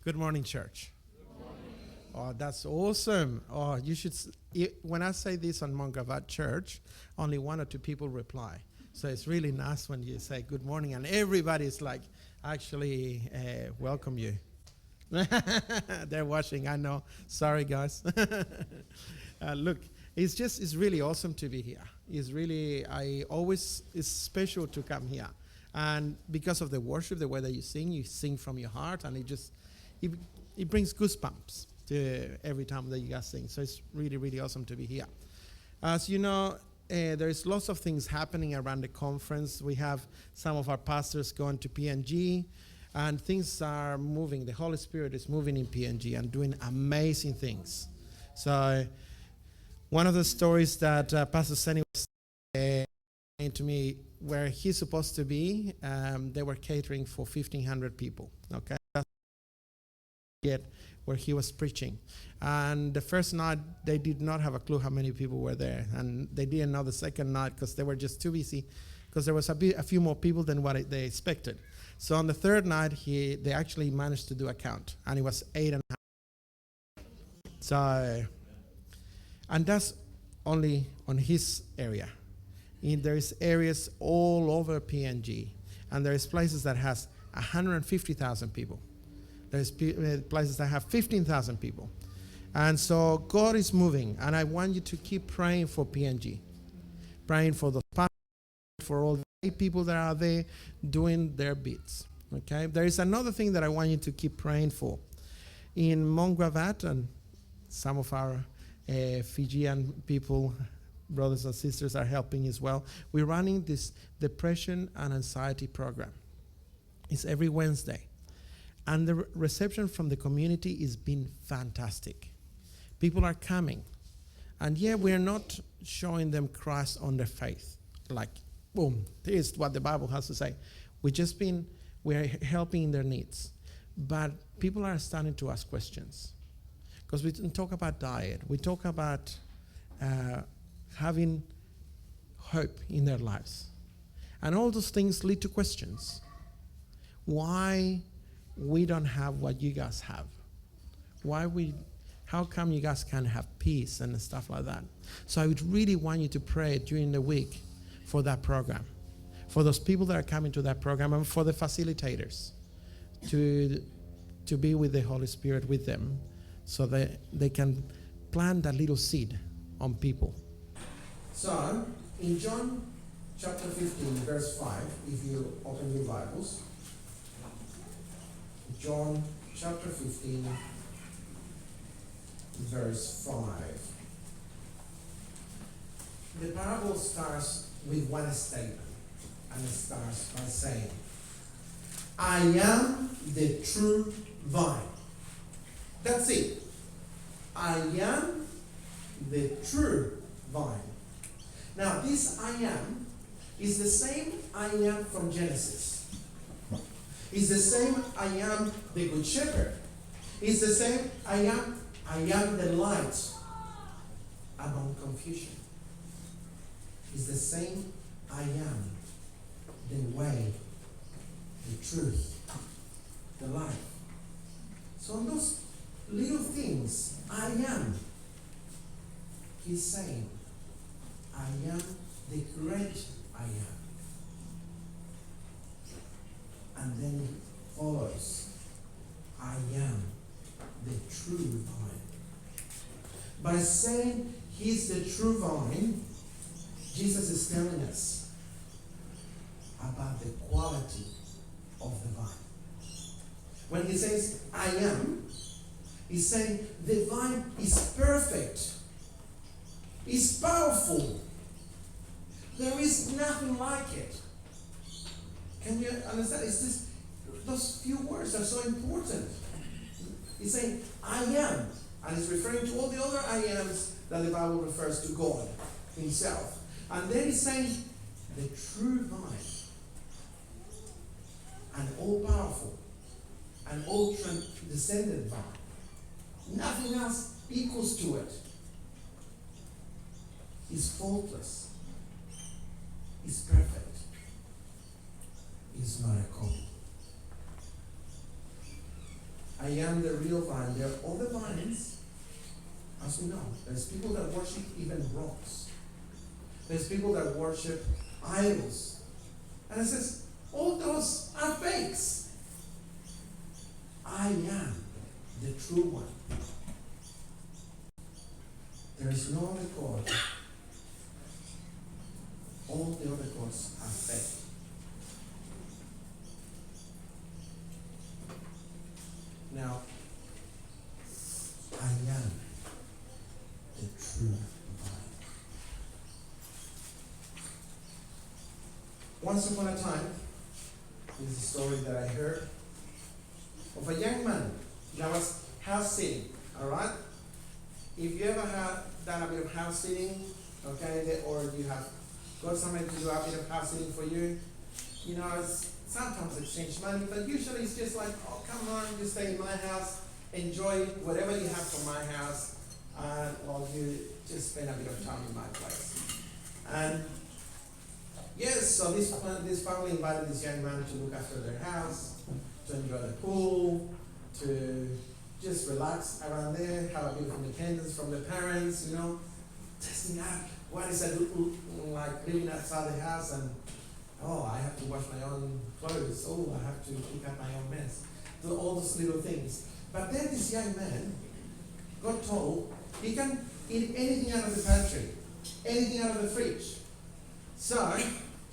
Good morning, church. Oh, that's awesome. Oh, you should. When I say this on Mongravat Church, only one or two people reply. So it's really nice when you say good morning and everybody's like, actually, welcome you. They're watching, I know. Sorry, guys. Look, it's really awesome to be here. It's special to come here. And because of the worship, the way that you sing from your heart, and it, it brings goosebumps to every time that you guys sing. So it's really, really awesome to be here. As you know, there's lots of things happening around the conference. We have some of our pastors going to PNG, and things are moving. The Holy Spirit is moving in PNG and doing amazing things. So one of the stories that Pastor Senny was saying to me, where he's supposed to be, they were catering for 1,500 people. Okay. Yet where he was preaching, and the first night they did not have a clue how many people were there, and they didn't know the second night because they were just too busy, because there was a few more people than what they expected. So on the third night they actually managed to do a count, and it was 8.5. So, and that's only on his area. There is areas all over PNG, and there is places that has 150,000 people. There's places that have 15,000 people. And so God is moving. And I want you to keep praying for PNG. Praying for the pastors, for all the people that are there doing their bits. Okay? There is another thing that I want you to keep praying for. In Mongravat, and some of our Fijian people, brothers and sisters, are helping as well. We're running this depression and anxiety program. It's every Wednesday. And the reception from the community has been fantastic. People are coming. And we're not showing them Christ on their faith. Like, boom, here's what the Bible has to say. We're helping their needs. But people are starting to ask questions. Because we didn't talk about diet. We talk about having hope in their lives. And all those things lead to questions. Why we don't have what you guys have? How come you guys can't have peace and stuff like that? So I would really want you to pray during the week for that program, for those people that are coming to that program, and for the facilitators to be with the Holy Spirit with them, so that they can plant that little seed on people. So in John chapter 15, verse 5, if you open your Bibles, John chapter 15, verse 5. The parable starts with one statement, and it starts by saying, I am the true vine. That's it. I am the true vine. Now, this I am is the same I am from Genesis. It's the same I am the good shepherd. It's the same I am the light among confusion. It's the same I am the way, the truth, the life. So on those little things, I am, he's saying, I am the great I am. And then it follows, I am the true vine. By saying he's the true vine, Jesus is telling us about the quality of the vine. When he says, I am, he's saying the vine is perfect, is powerful. There is nothing like it. Can you understand? Those few words are so important. He's saying, I am. And he's referring to all the other I ams that the Bible refers to God himself. And then he's saying, the true vine, and all-powerful, and all-descendant vine. Nothing else equals to it. He's faultless. He's perfect. Is not a copy. I am the real vine. There are other vines, as we know. There's people that worship even rocks. There's people that worship idols. And it says, all those are fakes. I am the true one. There is no other God. All the other gods are fake. Now, I am the true vine. Once upon a time, this is a story that I heard of a young man that was house sitting, alright? If you ever have done a bit of house sitting, okay, or you have got somebody to do a bit of house sitting for you, you know, sometimes exchange money, but usually it's just like, oh, come on, you stay in my house, enjoy whatever you have from my house, and while you just spend a bit of time in my place. And yes, so this family invited this young man to look after their house, to enjoy the pool, to just relax around there, have a bit of independence from the parents, you know, testing out what is it like living outside the house, and oh, I have to wash my own clothes, oh, I have to pick up my own mess, do all those little things. But then this young man got told he can eat anything out of the pantry, anything out of the fridge. So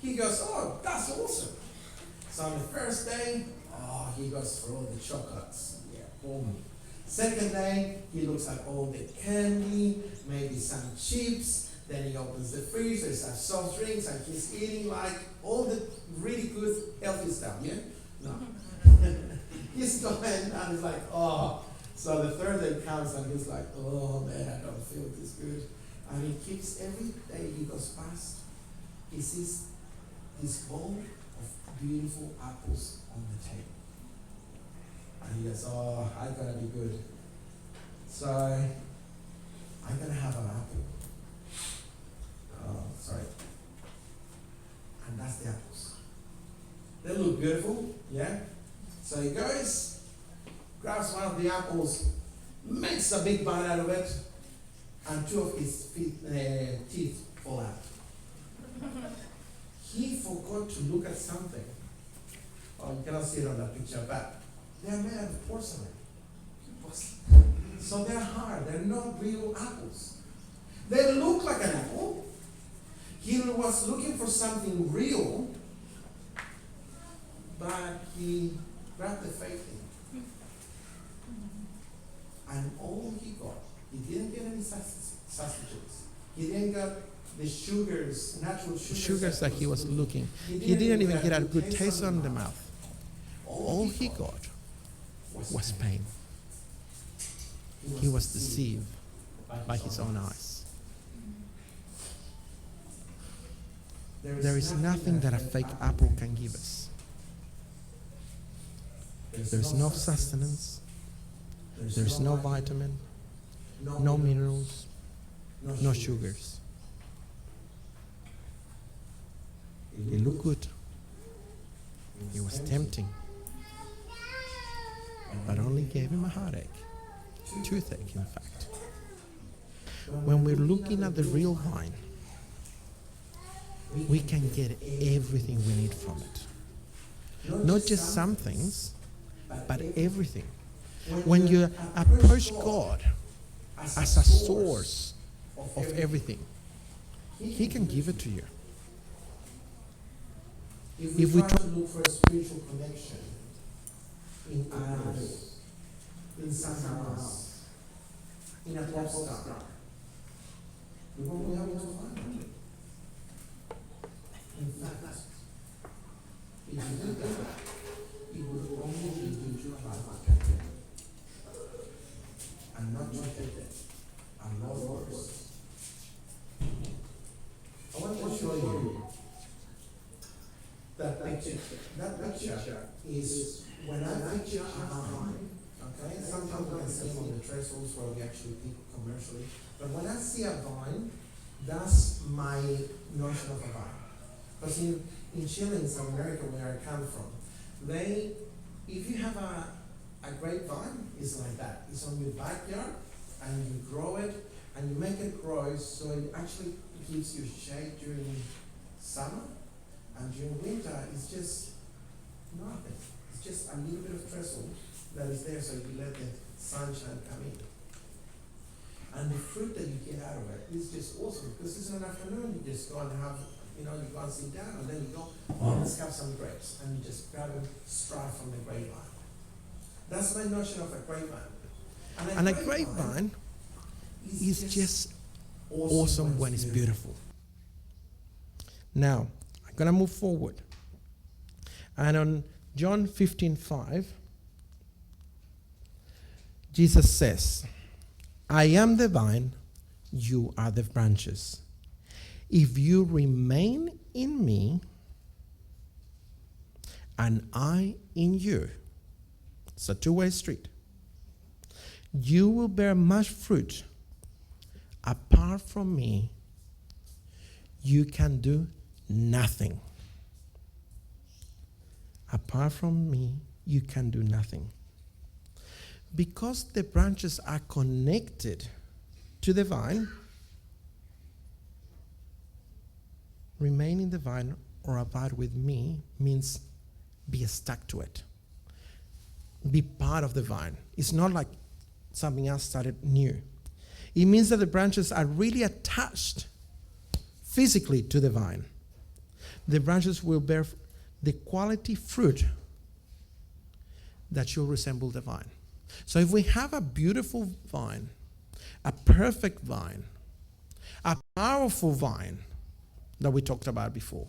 he goes, oh, that's awesome. So on the first day, oh, he goes for all the chocolates. Yeah, boom. Second day, he looks at all the candy, maybe some chips. Then he opens the fridge, there's some soft drinks, and he's eating like all the really good, healthy stuff, yeah? No. He's going and he's like, oh. So the third day comes and he's like, oh man, I don't feel this good. And he keeps, every day he goes past, he sees this bowl of beautiful apples on the table. And he goes, oh, I gotta be good. So I'm gonna have an apple. Oh, sorry. And that's the apples. They look beautiful, yeah? So he goes, grabs one of the apples, makes a big bite out of it, and two of his teeth fall out. He forgot to look at something. Oh, you cannot see it on that picture, but they're made out of porcelain. So they're hard, they're not real apples. They look like an apple. He was looking for something real, but he grabbed the fake thing. And all he got, he didn't get any substitutes. He didn't get the sugars, natural sugars that he was looking. He didn't even get a good taste on the mouth. All he got was pain. He was deceived by his own eyes. There is nothing that a fake apple can give us. There is no sustenance. There is no vitamin, no minerals, no sugars. It looked good. It was tempting, but only gave him a heartache. Toothache, in fact. When we're looking at the real vine, we can get everything we need from it. Not just some things, but everything. When you approach God as a source of everything, He can give it to you. If we try to look for a spiritual connection in idols, in someone else, in a pop star, we won't be able to find it. In fact, if you do that, it will only lead you to a life and not to it, and not worse. I want to show you that picture. That picture is when I picture a vine. Okay, sometimes we can see them on the trestles where we actually pick commercially. But when I see a vine, that's my notion of a vine. Because in Chile, in South America, where I come from, if you have a a grapevine is like that. It's on your backyard, and you grow it, and you make it grow so it actually gives you shade during summer, and during winter it's just nothing. It's just a little bit of trestle that is there so you let the sunshine come in. And the fruit that you get out of it is just awesome, because it's an afternoon, you just go and have, you go and sit down, and then you go, let's have some grapes, and you just grab them straight from the grapevine. That's my notion of a grapevine. And a grapevine is just awesome when it's beautiful. Now, I'm going to move forward. And on John 15:5, Jesus says, I am the vine, you are the branches. If you remain in me, and I in you, it's a two-way street, you will bear much fruit. Apart from me, you can do nothing. Apart from me, you can do nothing. Because the branches are connected to the vine, remain in the vine or abide with me means be stuck to it. Be part of the vine. It's not like something else started new. It means that the branches are really attached physically to the vine. The branches will bear the quality fruit that should resemble the vine. So if we have a beautiful vine, a perfect vine, a powerful vine that we talked about before,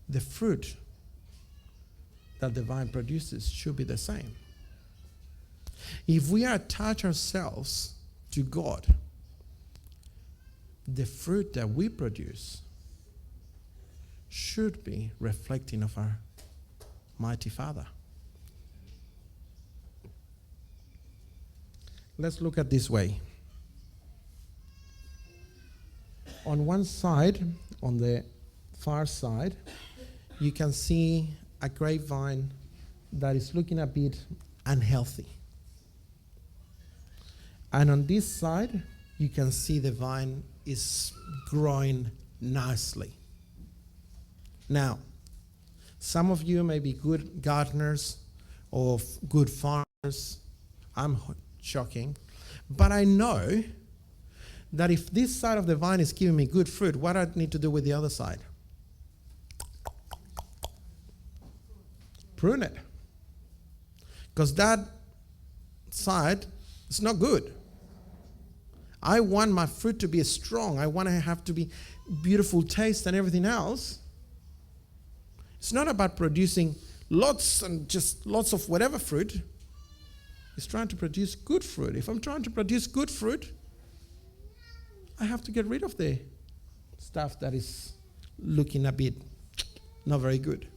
the fruit that the vine produces should be the same. If we attach ourselves to God, the fruit that we produce should be reflecting of our mighty Father. Let's look at this way. On one side, on the far side, you can see a grapevine that is looking a bit unhealthy. And on this side, you can see the vine is growing nicely. Now, some of you may be good gardeners or good farmers. I'm shocking. But I know that if this side of the vine is giving me good fruit, what do I need to do with the other side? Prune it. Because that side is not good. I want my fruit to be strong. I want to have to be beautiful taste and everything else. It's not about producing lots and just lots of whatever fruit. It's trying to produce good fruit. If I'm trying to produce good fruit, I have to get rid of the stuff that is looking a bit not very good.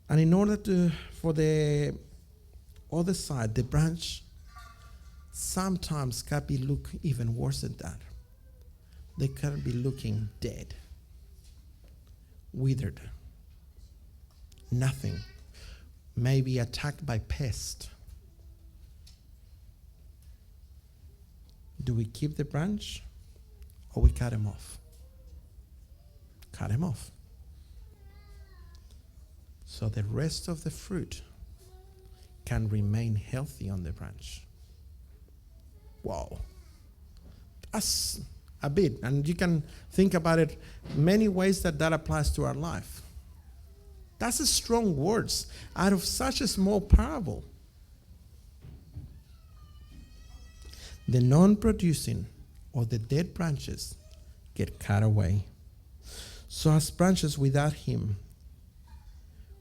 And in order for the other side, the branch sometimes can be look even worse than that. They can be looking dead, withered, nothing, maybe attacked by pest. Do we keep the branch or we cut him off? Cut him off. So the rest of the fruit can remain healthy on the branch. Wow. That's a bit. And you can think about it many ways that applies to our life. That's a strong words out of such a small parable. The non-producing or the dead branches get cut away. So as branches without him,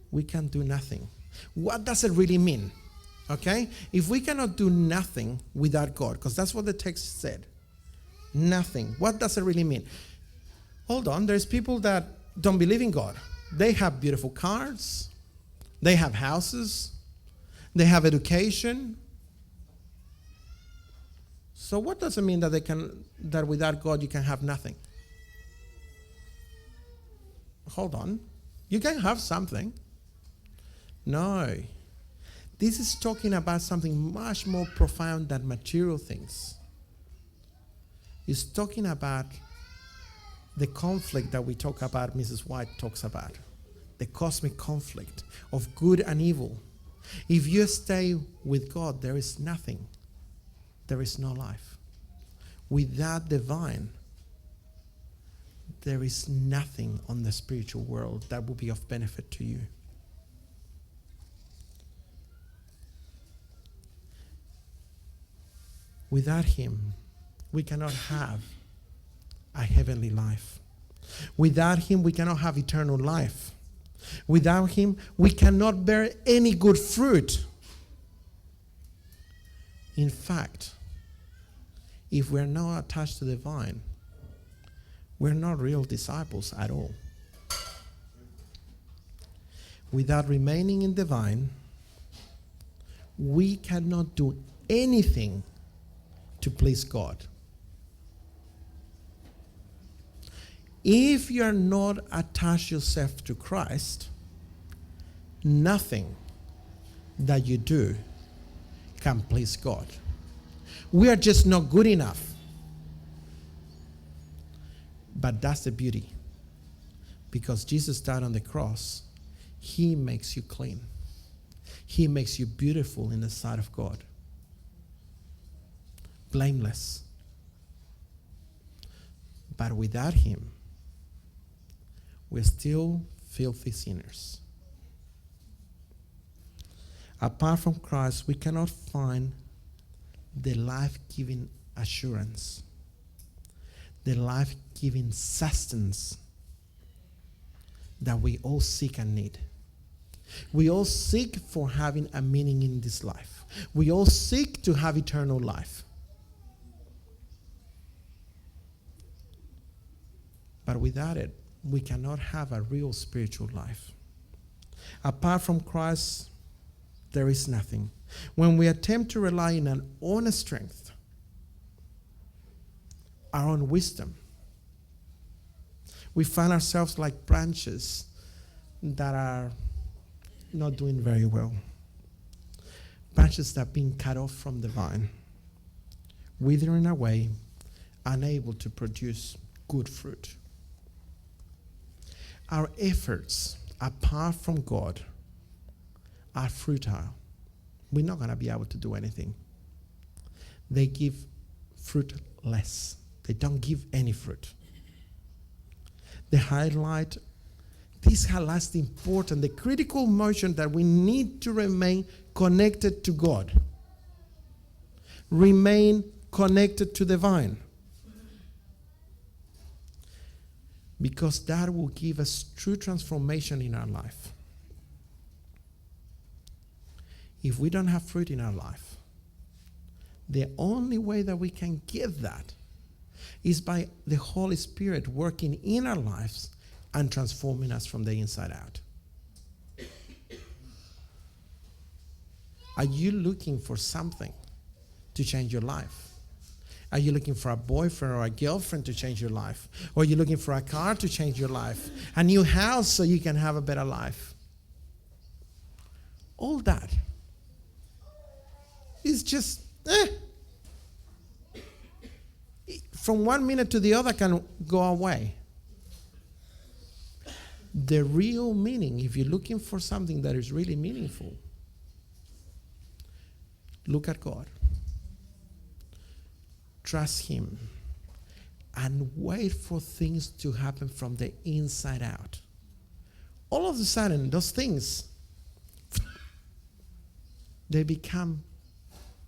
we can do nothing. What does it really mean? Okay? If we cannot do nothing without God, because that's what the text said. Nothing. What does it really mean? Hold on, there's people that don't believe in God. They have beautiful cars. They have houses. They have education. So what does it mean that without God you can have nothing? Hold on. You can have something. No. This is talking about something much more profound than material things. It's talking about the conflict that we talk about, Mrs. White talks about. The cosmic conflict of good and evil. If you stay with God, there is nothing. There is no life. Without the vine, there is nothing on the spiritual world that will be of benefit to you. Without Him, we cannot have a heavenly life. Without Him, we cannot have eternal life. Without Him, we cannot bear any good fruit. In fact, if we're not attached to the vine, we're not real disciples at all. Without remaining in the vine, we cannot do anything to please God. If you are not attached yourself to Christ, nothing that you do can please God. We are just not good enough. But that's the beauty. Because Jesus died on the cross, He makes you clean. He makes you beautiful in the sight of God. Blameless. But without Him, we're still filthy sinners. Apart from Christ, we cannot find the life-giving assurance, the life-giving sustenance that we all seek and need. We all seek for having a meaning in this life. We all seek to have eternal life. But without it, we cannot have a real spiritual life. Apart from Christ, there is nothing. When we attempt to rely on our own strength, our own wisdom, we find ourselves like branches that are not doing very well. Branches that are being cut off from the vine, withering away, unable to produce good fruit. Our efforts, apart from God, are futile. We're not going to be able to do anything. They give fruit less. They don't give any fruit. This highlights the important, the critical motion that we need to remain connected to God. Remain connected to the vine. Because that will give us true transformation in our life. If we don't have fruit in our life, the only way that we can get that is by the Holy Spirit working in our lives and transforming us from the inside out. Are you looking for something to change your life? Are you looking for a boyfriend or a girlfriend to change your life? Or are you looking for a car to change your life? A new house so you can have a better life? All that is just, from one minute to the other can go away. The real meaning, if you're looking for something that is really meaningful, look at God. Trust Him and wait for things to happen from the inside out. All of a sudden, those things, they become,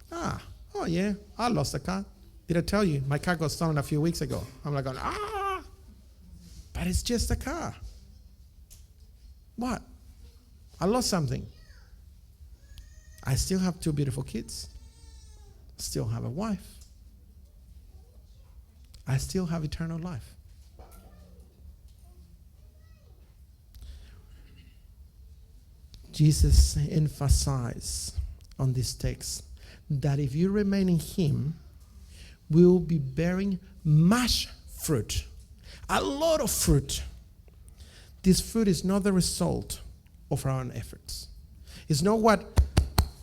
oh yeah, I lost a car. Did I tell you? My car got stolen a few weeks ago. I'm like, but it's just a car. What? I lost something. I still have 2 beautiful kids. Still have a wife. I still have eternal life. Jesus emphasized on this text that if you remain in Him, we will be bearing much fruit, a lot of fruit. This fruit is not the result of our own efforts. It's not what,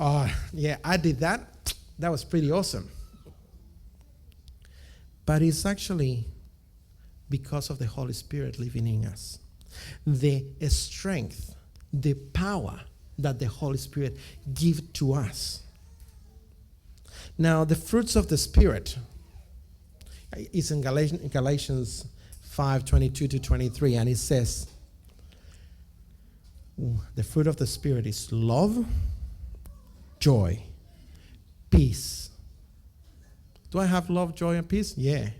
oh, yeah, I did that. That was pretty awesome. But it's actually because of the Holy Spirit living in us. The strength, the power that the Holy Spirit gives to us. Now, the fruits of the Spirit is in Galatians 5:22-23, and it says, the fruit of the Spirit is love, joy, peace. Do I have love, joy, and peace? Yeah.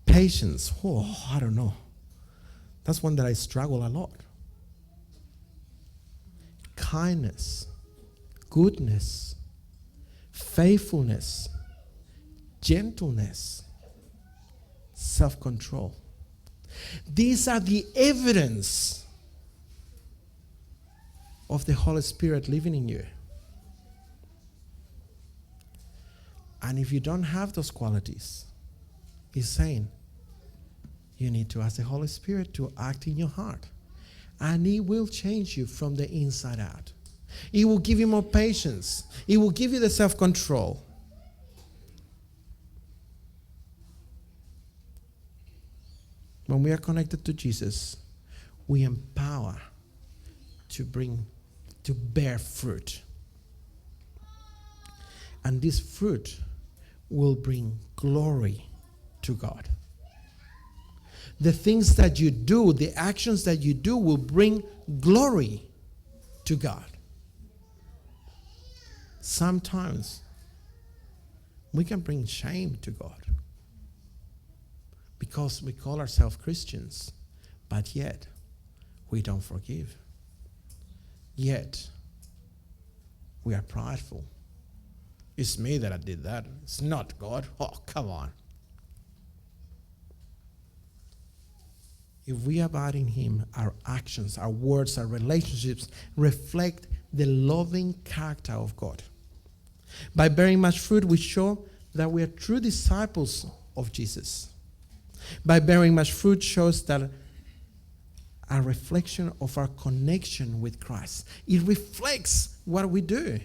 Patience. Oh, I don't know. That's one that I struggle a lot. Kindness, goodness, faithfulness, gentleness, self-control. These are the evidence of the Holy Spirit living in you. And if you don't have those qualities, he's saying you need to ask the Holy Spirit to act in your heart. And he will change you from the inside out. He will give you more patience. He will give you the self-control. When we are connected to Jesus, we empower to bear fruit. And this fruit will bring glory to God. The things that you do, the actions that you do will bring glory to God. Sometimes we can bring shame to God because we call ourselves Christians, but yet we don't forgive. Yet we are prideful. It's me that I did that. It's not God. Oh, come on. If we abide in him, our actions, our words, our relationships reflect the loving character of God. By bearing much fruit, we show that we are true disciples of Jesus. By bearing much fruit shows that a reflection of our connection with Christ. It reflects what we do.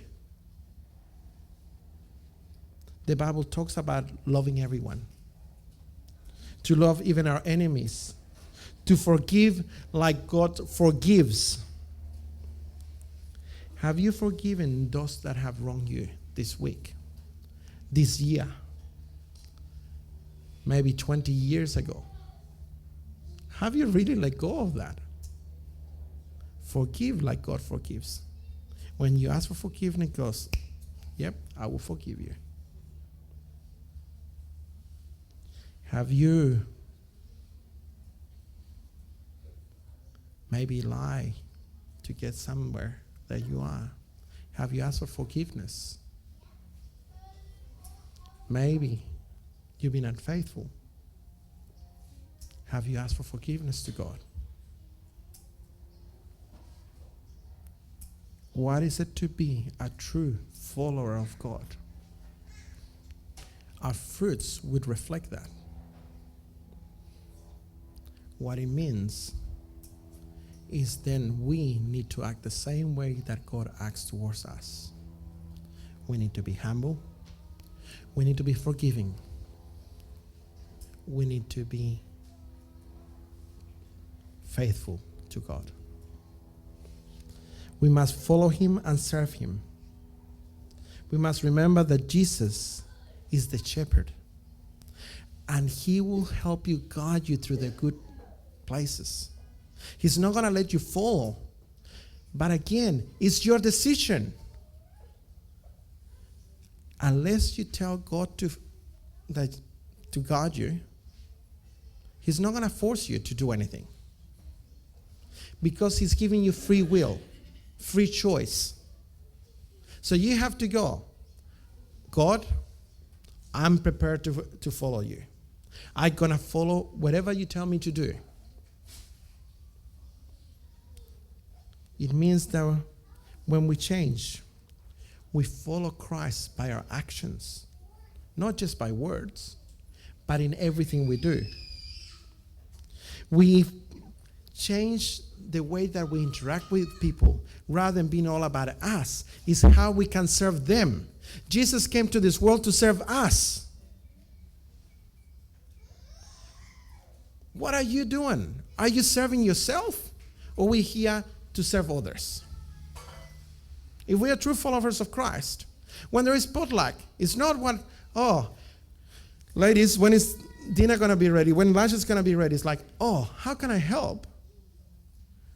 The Bible talks about loving everyone, to love even our enemies, to forgive like God forgives. Have you forgiven those that have wronged you this week, this year, maybe 20 years ago? Have you really let go of that? Forgive like God forgives. When you ask for forgiveness, it goes, yep, I will forgive you. Have you maybe lied to get somewhere that you are? Have you asked for forgiveness? Maybe you've been unfaithful. Have you asked for forgiveness to God? What is it to be a true follower of God? Our fruits would reflect that. What it means is then we need to act the same way that God acts towards us. We need to be humble. We need to be forgiving. We need to be faithful to God. We must follow him and serve him. We must remember that Jesus is the shepherd, and he will help you, guide you through the good places. He's not going to let you fall. But again, it's your decision. Unless you tell God to guide you, he's not going to force you to do anything. Because he's giving you free will, free choice. So you have to go, God, I'm prepared to follow you. I'm going to follow whatever you tell me to do. It means that when we change, we follow Christ by our actions, not just by words, but in everything we do. We change the way that we interact with people rather than being all about us. Is how we can serve them. Jesus came to this world to serve us. What are you doing? Are you serving yourself? Or are we here to serve others? If we are true followers of Christ, when there is potluck, it's not what, oh, ladies, when is dinner going to be ready? When lunch is going to be ready? It's like, oh, how can I help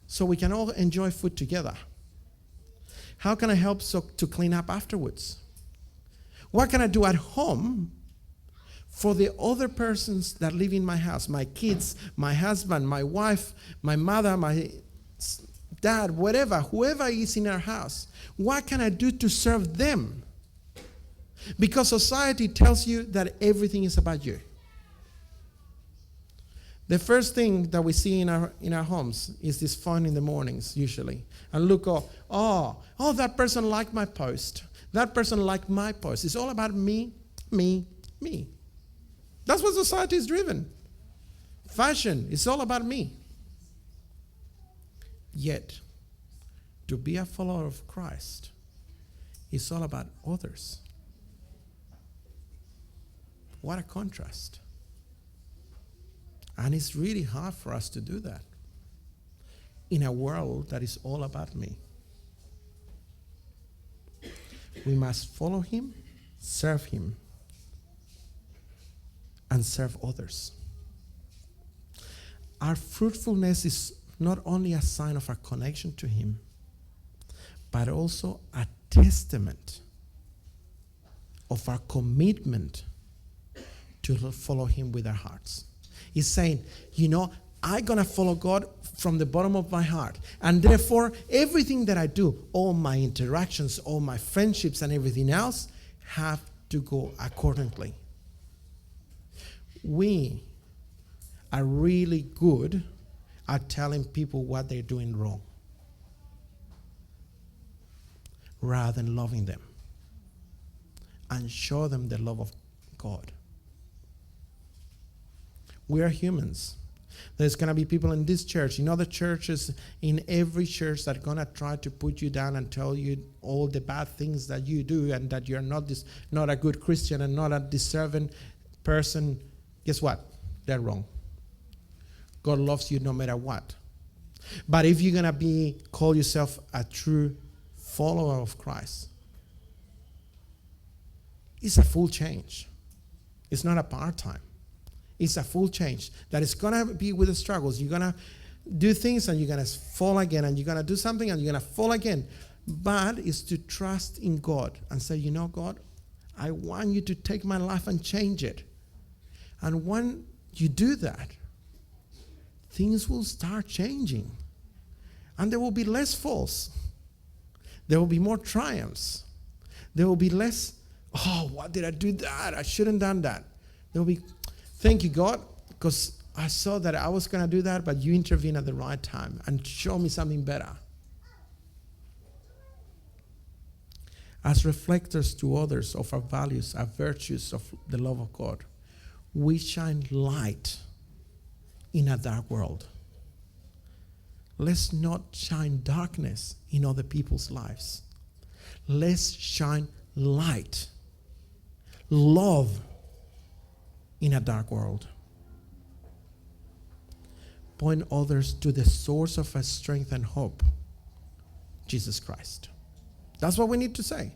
so we can all enjoy food together? How can I help to clean up afterwards? What can I do at home for the other persons that live in my house? My kids, my husband, my wife, my mother, my dad, whatever, whoever is in our house. What can I do to serve them? Because society tells you that everything is about you. The first thing that we see in our homes is this phone in the mornings, usually. And look, oh, that person liked my post. That person liked my post. It's all about me, me, me. That's what society is driven. Fashion is all about me. Yet, to be a follower of Christ is all about others. What a contrast. And it's really hard for us to do that in a world that is all about me. We must follow him, serve him, and serve others. Our fruitfulness is not only a sign of our connection to him, but also a testament of our commitment to follow him with our hearts. He's saying, I'm going to follow God from the bottom of my heart. And therefore, everything that I do, all my interactions, all my friendships and everything else have to go accordingly. We are really good at telling people what they're doing wrong rather than loving them and show them the love of God. We are humans. There's going to be people in this church, in other churches, in every church that are going to try to put you down and tell you all the bad things that you do and that you're not a good Christian and not a deserving person. Guess what? They're wrong. God loves you no matter what. But if you're going to call yourself a true follower of Christ, it's a full change. It's not a part-time. It's a full change that is going to be with the struggles. You're going to do things and you're going to fall again, and you're going to do something and you're going to fall again. But it's to trust in God and say, God, I want you to take my life and change it. And when you do that, things will start changing. And there will be less falls. There will be more triumphs. There will be less, why did I do that? I shouldn't have done that. There will be, thank you, God, because I saw that I was going to do that, but you intervened at the right time and showed me something better. As reflectors to others of our values, our virtues of the love of God, we shine light in a dark world. Let's not shine darkness in other people's lives. Let's shine light, love in a dark world. Point others to the source of our strength and hope, Jesus Christ. That's what we need to say.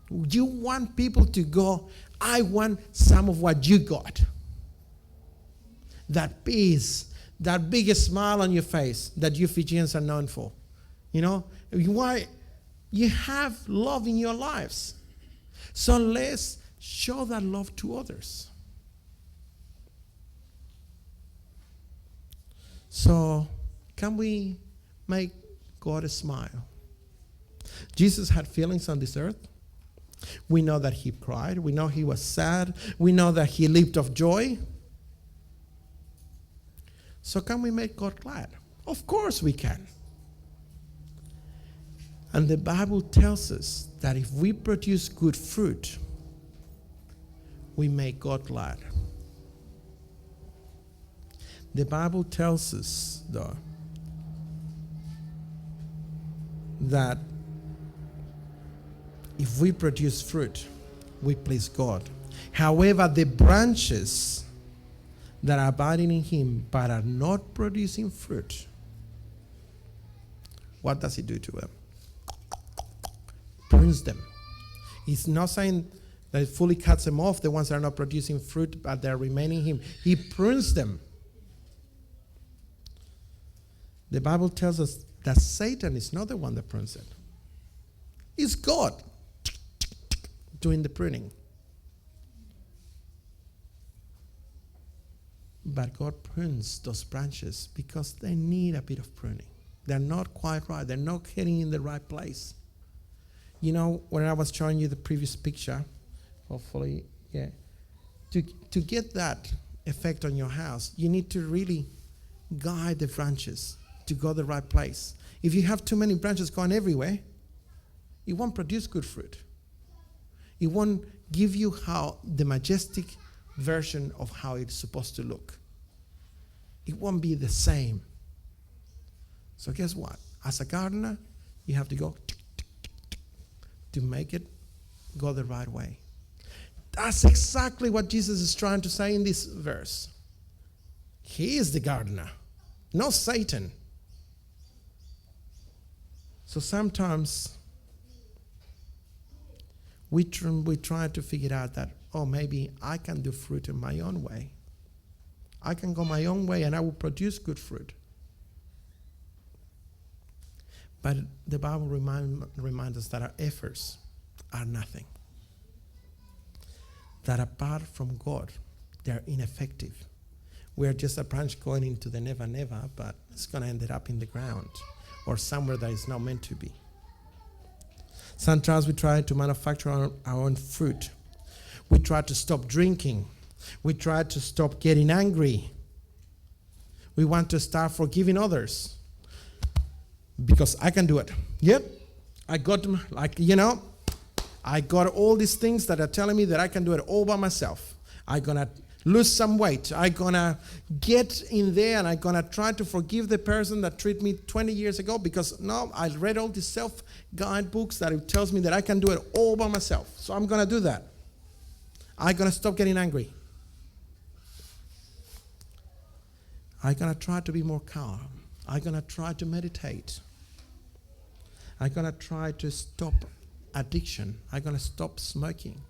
You want people to go, I want some of what you got. That peace, that biggest smile on your face that you Fijians are known for. Why? You have love in your lives. So let's show that love to others. So, can we make God smile? Jesus had feelings on this earth. We know that he cried. We know he was sad. We know that he leaped of joy. So can we make God glad? Of course we can. And the Bible tells us that if we produce good fruit, we make God glad. The Bible tells us, though, that if we produce fruit, we please God. However, the branches that are abiding in him but are not producing fruit, what does he do to them? Prunes them. He's not saying that it fully cuts them off, the ones that are not producing fruit but they're remaining in him. He prunes them. The Bible tells us that Satan is not the one that prunes it. It's God doing the pruning. But God prunes those branches because they need a bit of pruning. They're not quite right. They're not getting in the right place. You know, when I was showing you the previous picture, hopefully, yeah, to get that effect on your house, you need to really guide the branches to go the right place. If you have too many branches going everywhere, it won't produce good fruit. It won't give you the majestic version of how it's supposed to look. It won't be the same. So guess what? As a gardener, you have to go to make it go the right way. That's exactly what Jesus is trying to say in this verse. He is the gardener, not Satan. So sometimes we try to figure out that, maybe I can do fruit in my own way. I can go my own way and I will produce good fruit. But the Bible reminds us that our efforts are nothing. That apart from God, they're ineffective. We're just a branch going into the never, never, but it's going to end up in the ground or somewhere that is not meant to be. Sometimes we try to manufacture our own fruit. We try to stop drinking. We try to stop getting angry. We want to start forgiving others because I can do it. Yep, I got all these things that are telling me that I can do it all by myself. I'm going to lose some weight. I'm going to get in there and I'm going to try to forgive the person that treated me 20 years ago because I read all these self-guide books that it tells me that I can do it all by myself. So I'm going to do that. I'm going to stop getting angry. I'm going to try to be more calm. I'm going to try to meditate. I'm going to try to stop addiction. I'm going to stop smoking.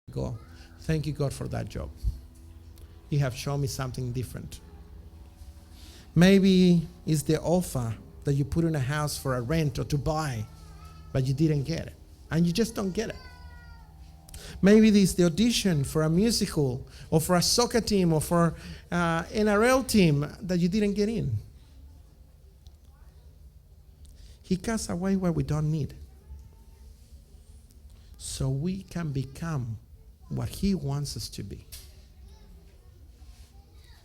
Go. Thank you, God, for that job. you have shown me something different. Maybe it's the offer that you put in a house for a rent or to buy, but you didn't get it. And you just don't get it. Maybe it's the audition for a musical or for a soccer team or for an NRL team that you didn't get in. He casts away what we don't need, so we can become what He wants us to be.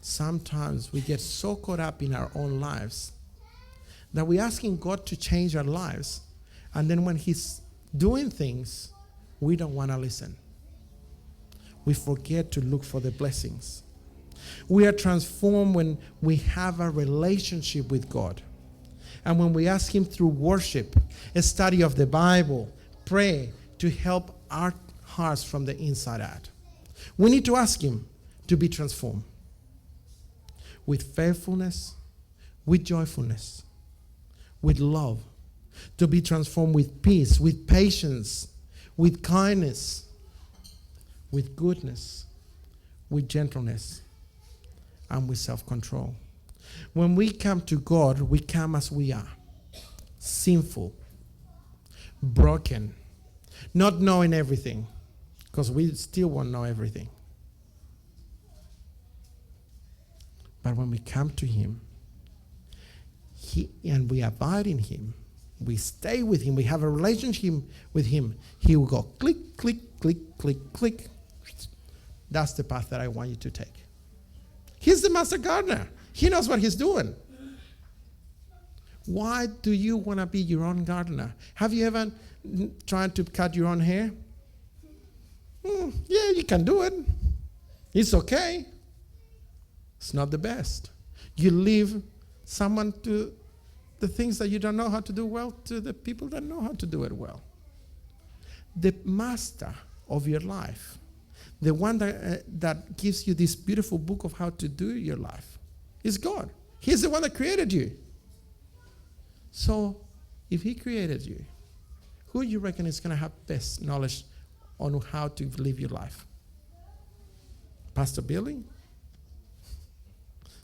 Sometimes we get so caught up in our own lives that we're asking God to change our lives, and then when He's doing things, we don't want to listen. We forget to look for the blessings. We are transformed when we have a relationship with God. And when we ask Him through worship, a study of the Bible, pray to help our hearts from the inside out. We need to ask Him to be transformed with faithfulness, with joyfulness, with love, to be transformed with peace, with patience, with kindness, with goodness, with gentleness, and with self-control. When we come to God, we come as we are, sinful, broken, not knowing everything, because we still won't know everything. But when we come to Him, and we abide in Him, we stay with Him, we have a relationship with Him, He will go click, click, click, click, click. That's the path that I want you to take. He's the master gardener. He knows what He's doing. Why do you want to be your own gardener? Have you ever tried to cut your own hair? Yeah, you can do it. It's okay. It's not the best. You leave someone to the things that you don't know how to do well to the people that know how to do it well. The master of your life, the one that gives you this beautiful book of how to do your life, is God. He's the one that created you. So, if He created you, who do you reckon is going to have best knowledge on how to live your life? Pastor Billy?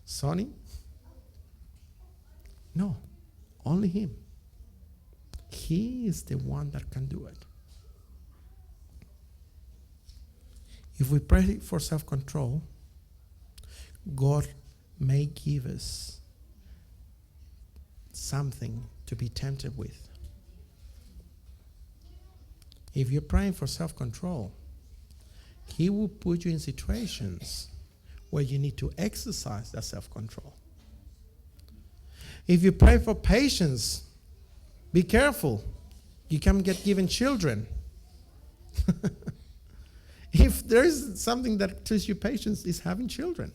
Sonny? No, only Him. He is the one that can do it. If we pray for self-control, God may give us something to be tempted with. If you're praying for self-control, He will put you in situations where you need to exercise that self-control. If you pray for patience, be careful. You can get given children. If there is something that teaches you patience, is having children.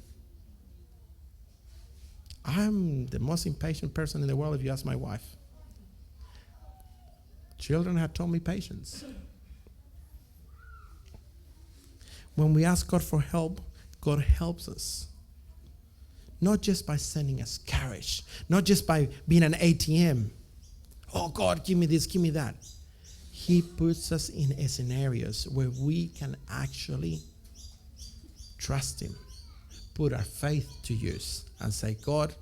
I'm the most impatient person in the world if you ask my wife. Children have taught me patience. When we ask God for help, God helps us. Not just by sending us courage, not just by being an ATM. Oh God, give me this, give me that. He puts us in scenarios where we can actually trust Him, put our faith to use, and say, God,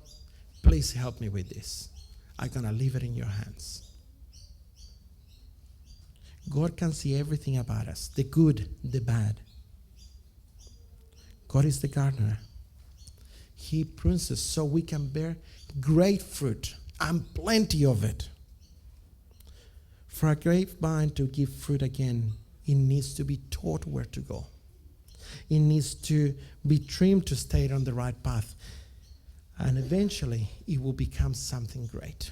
please help me with this. I'm going to leave it in your hands. God can see everything about us, the good, the bad. God is the gardener. He prunes us so we can bear great fruit and plenty of it. For a grapevine to give fruit again, it needs to be taught where to go. It needs to be trimmed to stay on the right path. And eventually, it will become something great.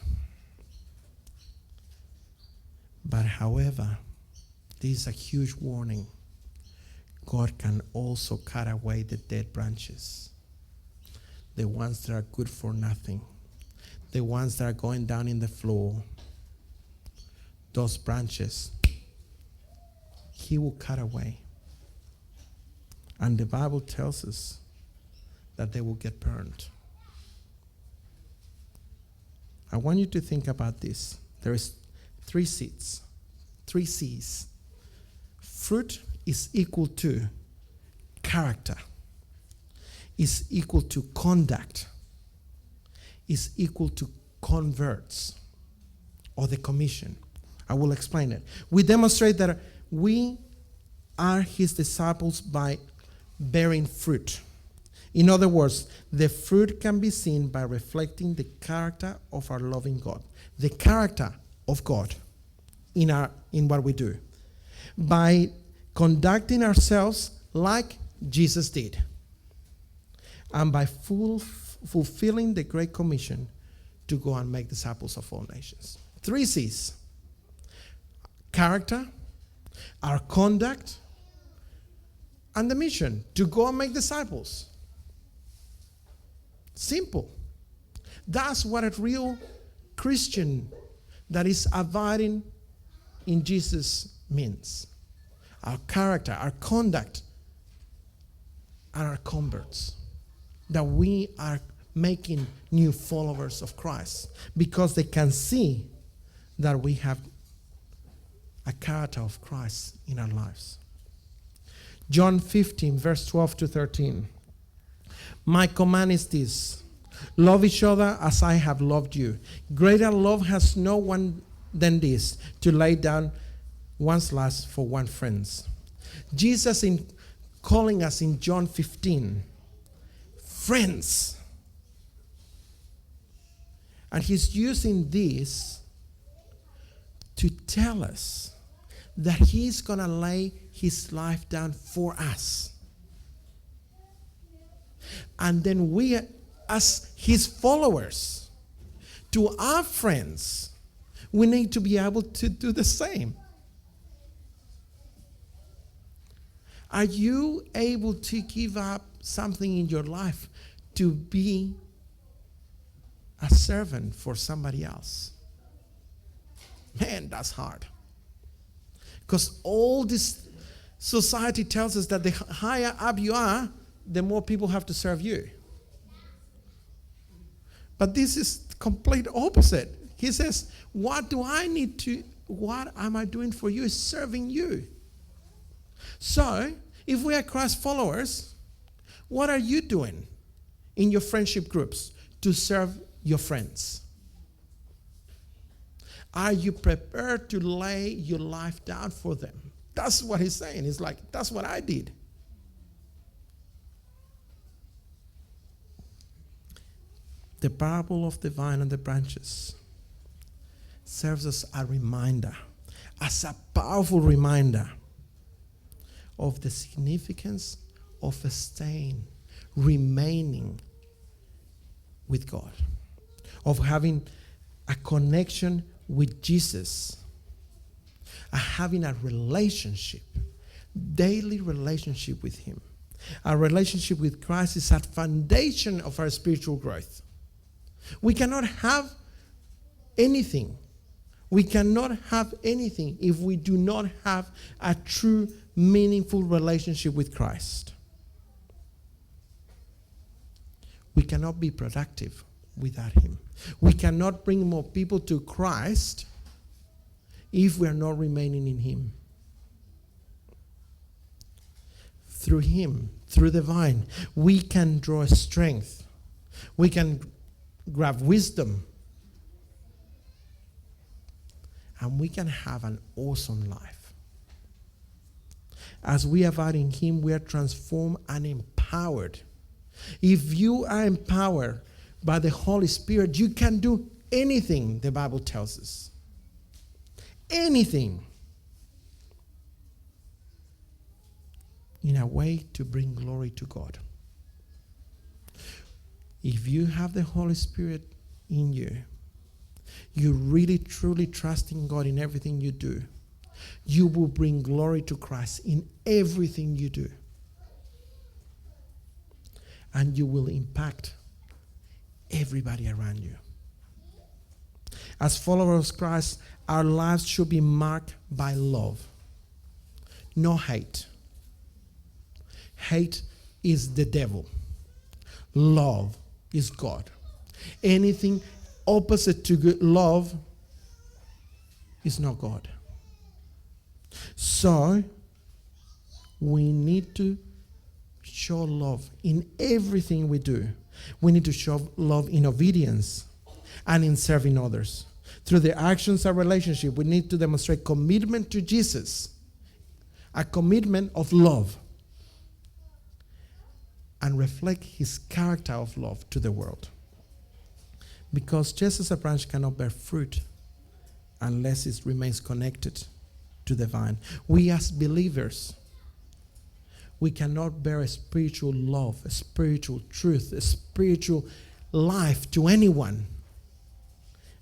But however, this is a huge warning. God can also cut away the dead branches. The ones that are good for nothing. The ones that are going down in the floor. Those branches, He will cut away. And the Bible tells us that they will get burned. I want you to think about this. There is 3 seeds, 3 C's. Fruit is equal to character. is equal to conduct, is equal to converts, or the commission. I will explain it. We demonstrate that we are his disciples by bearing fruit. In other words, the fruit can be seen by reflecting the character of our loving God, the character of God in what we do, by conducting ourselves like Jesus did, and by fulfilling the Great Commission to go and make disciples of all nations. 3 C's: character, our conduct, and the mission to go and make disciples. Simple. That's what a real Christian that is abiding in Jesus means. Our character, our conduct, and our converts. That we are making new followers of Christ because they can see that we have a character of Christ in our lives. John 15, verse 12 to 13. My command is this: love each other as I have loved you. Greater love has no one than this, to lay down one's life for one's friends. Jesus, in calling us in John 15, friends. And he's using this to tell us that he's going to lay his life down for us. And then we, as his followers, to our friends, we need to be able to do the same. Are you able to give up something in your life to be a servant for somebody else? Man, that's hard. Because all this society tells us that the higher up you are, the more people have to serve you. But this is complete opposite. He says, what am I doing for you is serving you. So, if we are Christ followers, what are you doing in your friendship groups to serve your friends? Are you prepared to lay your life down for them? That's what he's saying. He's like, that's what I did. The parable of the vine and the branches serves as a reminder, as a powerful reminder of the significance of staying, remaining with God, of having a connection with Jesus, having a relationship, daily relationship with him. Our relationship with Christ is at foundation of our spiritual growth. We cannot have anything. We cannot have anything if we do not have a true, meaningful relationship with Christ. We cannot be productive without him. We cannot bring more people to Christ if we are not remaining in him. Through him, through the vine, we can draw strength. We can grab wisdom. And we can have an awesome life. As we abide in him, we are transformed and empowered. If you are empowered by the Holy Spirit, you can do anything, the Bible tells us. Anything. In a way to bring glory to God. If you have the Holy Spirit in you, you really truly trust in God in everything you do, you will bring glory to Christ in everything you do. And you will impact everybody around you. As followers of Christ, our lives should be marked by love, no hate. Hate is the devil. Love is God. Anything opposite to good love is not God. So, we need to show love in everything we do. We need to show love in obedience and in serving others. Through the actions of relationship, we need to demonstrate commitment to Jesus, a commitment of love, and reflect his character of love to the world. Because just as a branch cannot bear fruit unless it remains connected to the vine, we as believers, we cannot bear a spiritual love, a spiritual truth, a spiritual life to anyone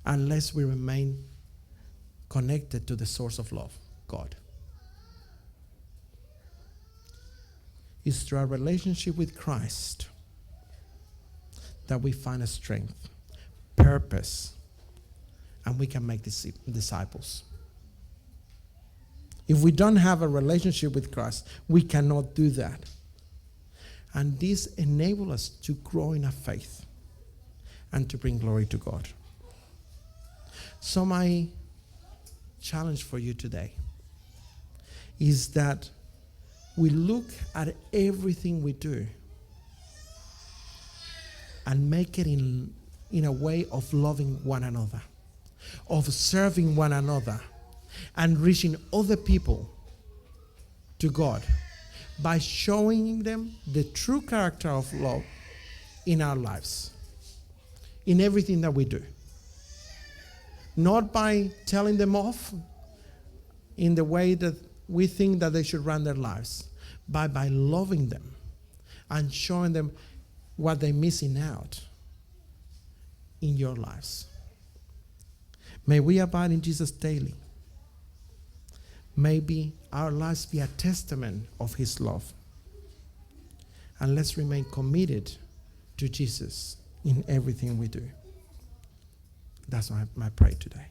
unless we remain connected to the source of love, God. It's through our relationship with Christ that we find a strength, purpose, and we can make disciples. If we don't have a relationship with Christ, we cannot do that. And this enables us to grow in our faith and to bring glory to God. So my challenge for you today is that we look at everything we do and make it in a way of loving one another, of serving one another, and reaching other people to God by showing them the true character of love in our lives, in everything that we do. Not by telling them off in the way that we think that they should run their lives, but by loving them and showing them what they're missing out in your lives. May we abide in Jesus daily. Maybe our lives be a testament of his love. And let's remain committed to Jesus in everything we do. That's my prayer today.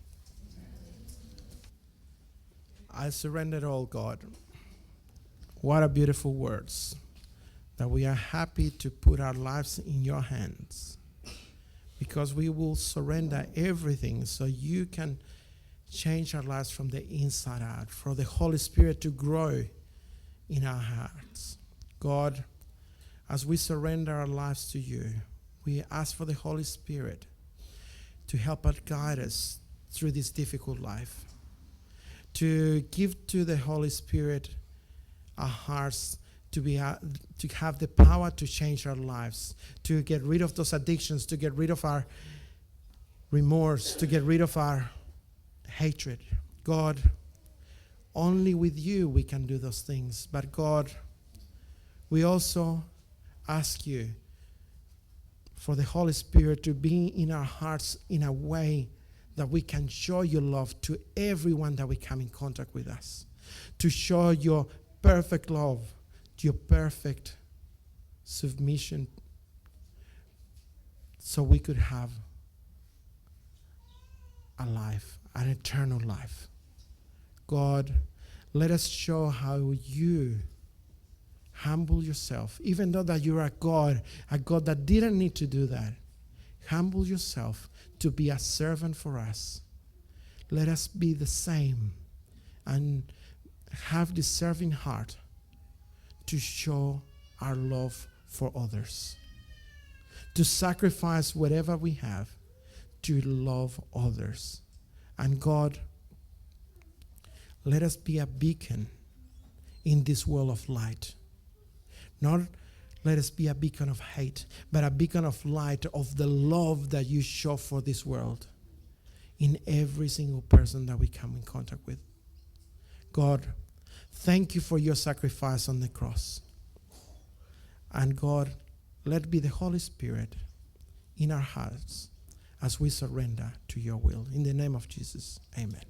I surrender all, God. What a beautiful words. That we are happy to put our lives in your hands. Because we will surrender everything so you can change our lives from the inside out. For the Holy Spirit to grow in our hearts. God, as we surrender our lives to you, we ask for the Holy Spirit to help us guide us through this difficult life. To give to the Holy Spirit our hearts to have the power to change our lives, to get rid of those addictions, to get rid of our remorse, to get rid of our hatred. God, only with you we can do those things. But God, we also ask you for the Holy Spirit to be in our hearts in a way that we can show your love to everyone that we come in contact with us. To show your perfect love, your perfect submission, so we could have a life, an eternal life. God, let us show how you humble yourself, even though that you're a God that didn't need to do that. Humble yourself to be a servant for us. Let us be the same and have this serving heart to show our love for others, to sacrifice whatever we have to love others. And God, let us be a beacon in this world of light. Not let us be a beacon of hate, but a beacon of light of the love that you show for this world in every single person that we come in contact with. God, thank you for your sacrifice on the cross. And God, let it be the Holy Spirit in our hearts as we surrender to your will. In the name of Jesus, amen.